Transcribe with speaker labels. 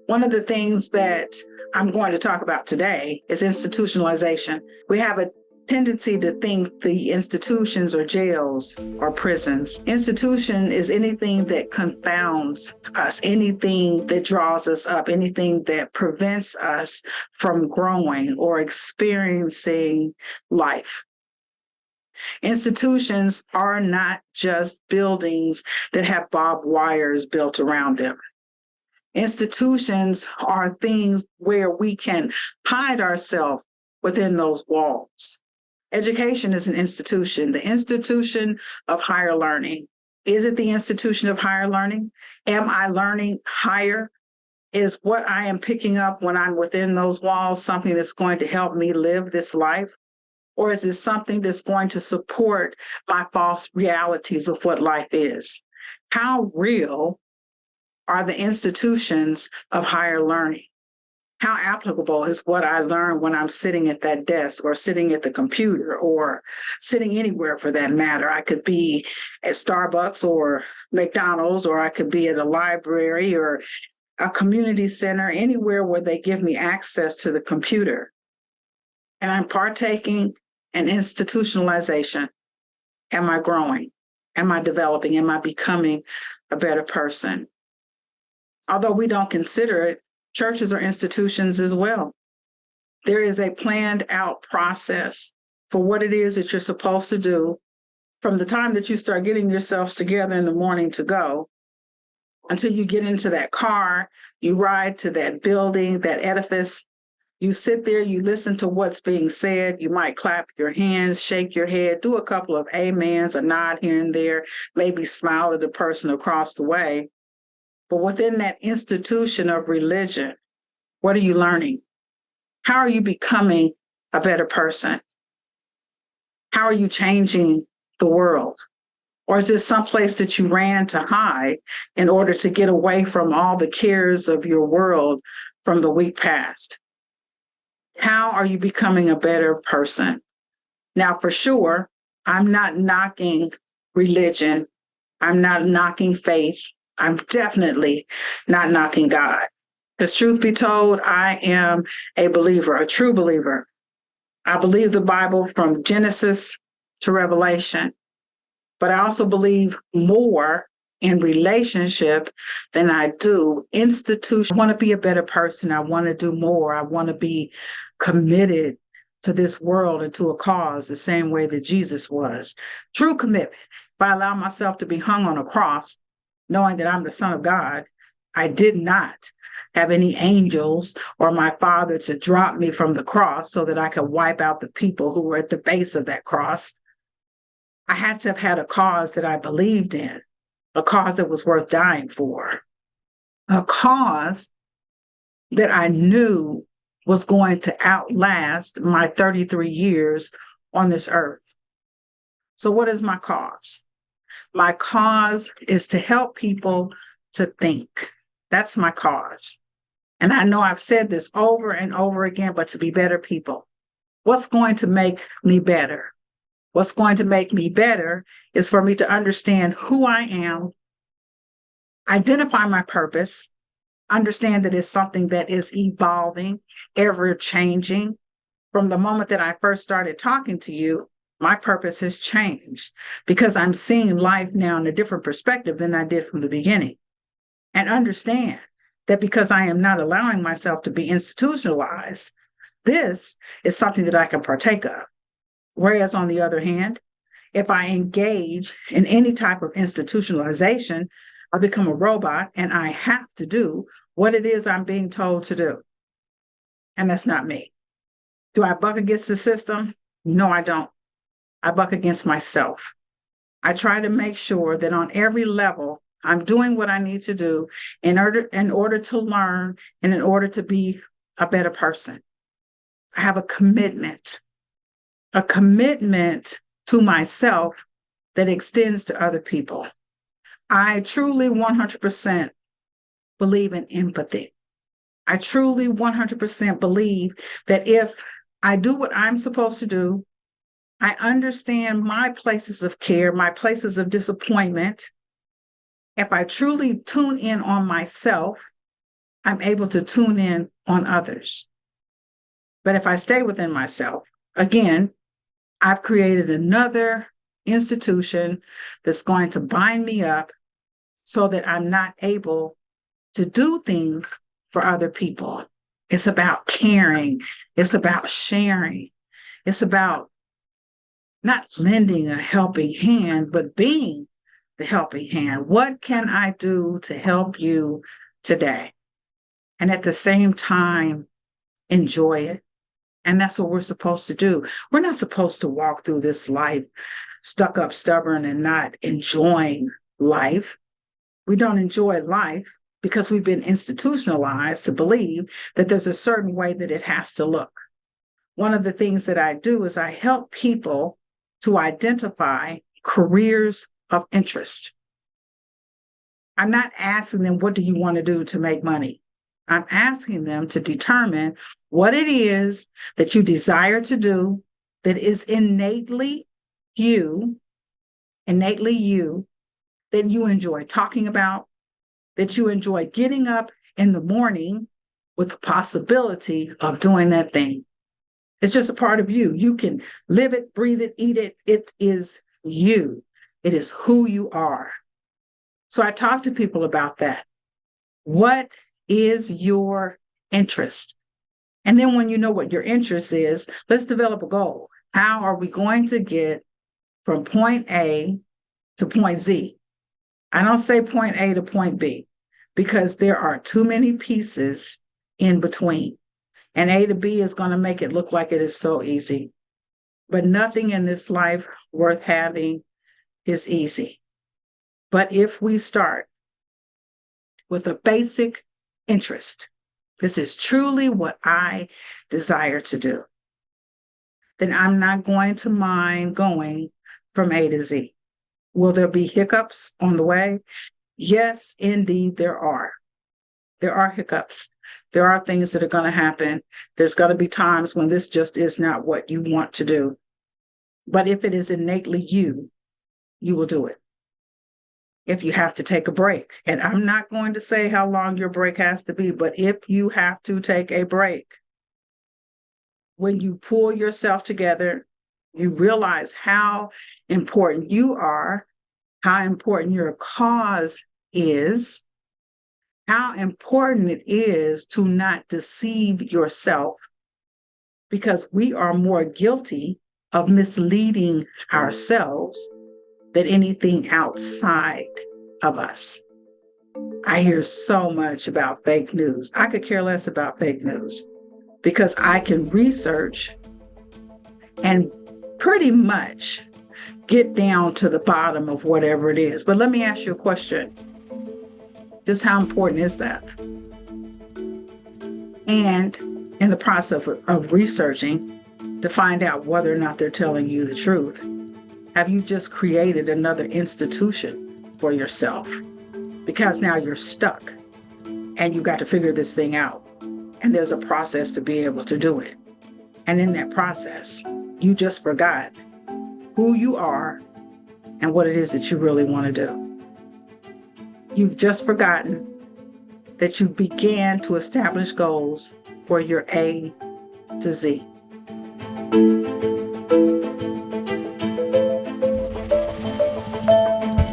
Speaker 1: One of the things that I'm going to talk about today is institutionalization. We have a tendency to think the institutions or jails or prisons. Institution is anything that confounds us, anything that draws us up, anything that prevents us from growing or experiencing life. Institutions are not just buildings that have barbed wires built around them. Institutions are things where we can hide ourselves within those walls. Education is an institution, the institution of higher learning. Is it the institution of higher learning? Am I learning higher? Is what I am picking up when I'm within those walls something that's going to help me live this life? Or is it something that's going to support my false realities of what life is? How real are the institutions of higher learning? How applicable is what I learn when I'm sitting at that desk or sitting at the computer or sitting anywhere for that matter? I could be at Starbucks or McDonald's, or I could be at a library or a community center, anywhere where they give me access to the computer. And I'm partaking in institutionalization. Am I growing? Am I developing? Am I becoming a better person? Although we don't consider it, churches are institutions as well. There is a planned out process for what it is that you're supposed to do from the time that you start getting yourselves together in the morning to go until you get into that car, you ride to that building, that edifice. You sit there, you listen to what's being said. You might clap your hands, shake your head, do a couple of amens, a nod here and there, maybe smile at the person across the way. But within that institution of religion, what are you learning? How are you becoming a better person? How are you changing the world? Or is this someplace that you ran to hide in order to get away from all the cares of your world from the week past? How are you becoming a better person? Now, for sure, I'm not knocking religion. I'm not knocking faith. I'm definitely not knocking God. Because truth be told, I am a believer, a true believer. I believe the Bible from Genesis to Revelation, but I also believe more in relationship than I do institution. I want to be a better person. I want to do more. I want to be committed to this world and to a cause the same way that Jesus was. True commitment. If I allow myself to be hung on a cross, knowing that I'm the Son of God, I did not have any angels or my Father to drop me from the cross so that I could wipe out the people who were at the base of that cross. I had to have had a cause that I believed in, a cause that was worth dying for, a cause that I knew was going to outlast my 33 years on this earth. So what is my cause? My cause is to help people to think. That's my cause. And I know I've said this over and over again, but to be better people. What's going to make me better? What's going to make me better is for me to understand who I am, identify my purpose, understand that it's something that is evolving, ever changing. From the moment that I first started talking to you, my purpose has changed because I'm seeing life now in a different perspective than I did from the beginning. And understand that because I am not allowing myself to be institutionalized, this is something that I can partake of. Whereas on the other hand, if I engage in any type of institutionalization, I become a robot and I have to do what it is I'm being told to do. And that's not me. Do I buck against the system? No, I don't. I buck against myself. I try to make sure that on every level, I'm doing what I need to do in order to learn and in order to be a better person. I have a commitment to myself that extends to other people. I truly 100% believe in empathy. I truly 100% believe that if I do what I'm supposed to do, I understand my places of care, my places of disappointment, If I truly tune in on myself, I'm able to tune in on others. But if I stay within myself, again, I've created another institution that's going to bind me up so that I'm not able to do things for other people. It's about caring. It's about sharing. It's about not lending a helping hand, but being the helping hand. What can I do to help you today? And at the same time, enjoy it. And that's what we're supposed to do. We're not supposed to walk through this life stuck up, stubborn, and not enjoying life. We don't enjoy life because we've been institutionalized to believe that there's a certain way that it has to look. One of the things that I do is I help people to identify careers of interest. I'm not asking them, what do you want to do to make money? I'm asking them to determine what it is that you desire to do that is innately you, that you enjoy talking about, that you enjoy getting up in the morning with the possibility of doing that thing. It's just a part of you. You can live it, breathe it, eat it. It is you. It is who you are. So I talk to people about that. What is your interest? And then when you know what your interest is, let's develop a goal. How are we going to get from point A to point Z? I don't say point A to point B because there are too many pieces in between. And A to B is going to make it look like it is so easy. But nothing in this life worth having is easy. But if we start with a basic interest, this is truly what I desire to do, then I'm not going to mind going from A to Z. Will there be hiccups on the way? Yes, indeed, there are. There are hiccups. There are things that are going to happen. There's going to be times when this just is not what you want to do. But if it is innately you, you will do it. If you have to take a break, and I'm not going to say how long your break has to be, but if you have to take a break, when you pull yourself together, you realize how important you are, how important your cause is, how important it is to not deceive yourself, because we are more guilty of misleading ourselves than anything outside of us. I hear so much about fake news. I could care less about fake news because I can research and pretty much get down to the bottom of whatever it is. But let me ask you a question. Just how important is that? And in the process of researching to find out whether or not they're telling you the truth, have you just created another institution for yourself? Because now you're stuck and you got to figure this thing out. And there's a process to be able to do it. And in that process, you just forgot who you are and what it is that you really want to do. You've just forgotten that you began to establish goals for your A to Z.